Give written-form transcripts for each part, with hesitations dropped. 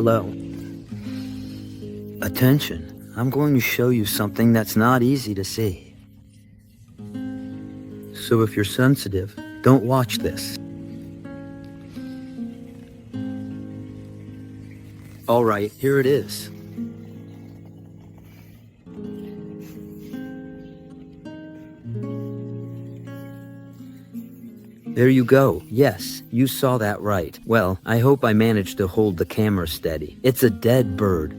Hello. Attention, I'm going to show you something that's not easy to see. So if you're sensitive, don't watch this. All right, here it is. There you go. Yes, you saw that right. Well, I hope I managed to hold the camera steady. It's a dead bird.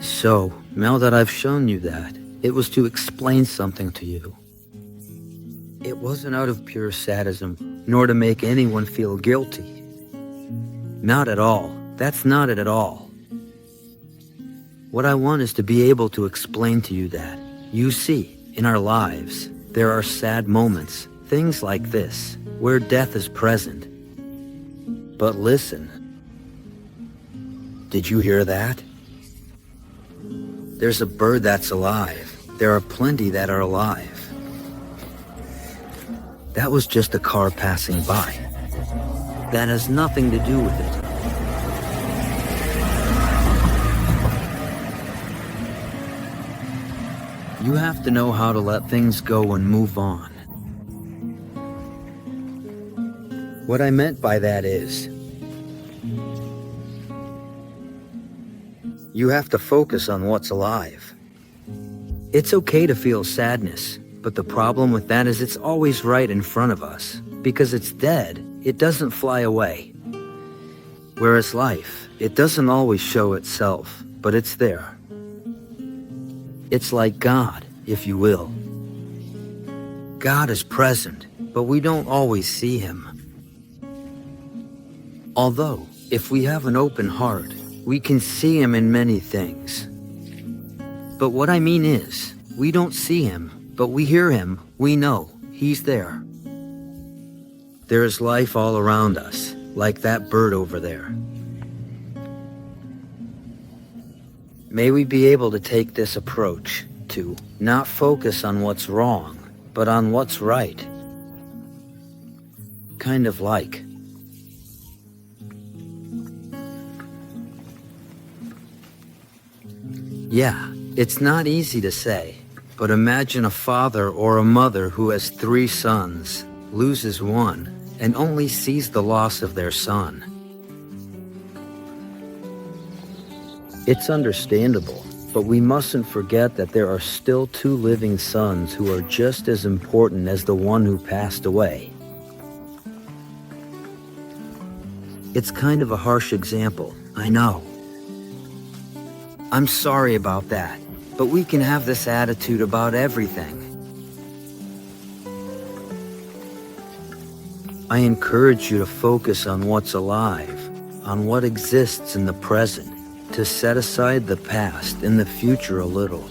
So, now that I've shown you that, it was to explain something to you. It wasn't out of pure sadism, nor to make anyone feel guilty. Not at all. That's not it at all. What I want is to be able to explain to you that, you see, in our lives, there are sad moments, things like this, where death is present. But listen. Did you hear that? There's a bird that's alive. There are plenty that are alive. That was just a car passing by. That has nothing to do with it. You have to know how to let things go and move on. What I meant by that is, you have to focus on what's alive. It's okay to feel sadness, but the problem with that is it's always right in front of us. Because it's dead, it doesn't fly away. Whereas life, it doesn't always show itself, but it's there. It's like God, if you will. God is present, but we don't always see him. Although, if we have an open heart, we can see him in many things. But what I mean is, we don't see him, but we hear him, we know, he's there. There is life all around us, like that bird over there. May we be able to take this approach to not focus on what's wrong, but on what's right. Kind of like. Yeah, it's not easy to say, but imagine a father or a mother who has 3 sons, loses one, and only sees the loss of their son. It's understandable, but we mustn't forget that there are still 2 living sons who are just as important as the one who passed away. It's kind of a harsh example, I know. I'm sorry about that, but we can have this attitude about everything. I encourage you to focus on what's alive, on what exists in the present, to set aside the past and the future a little.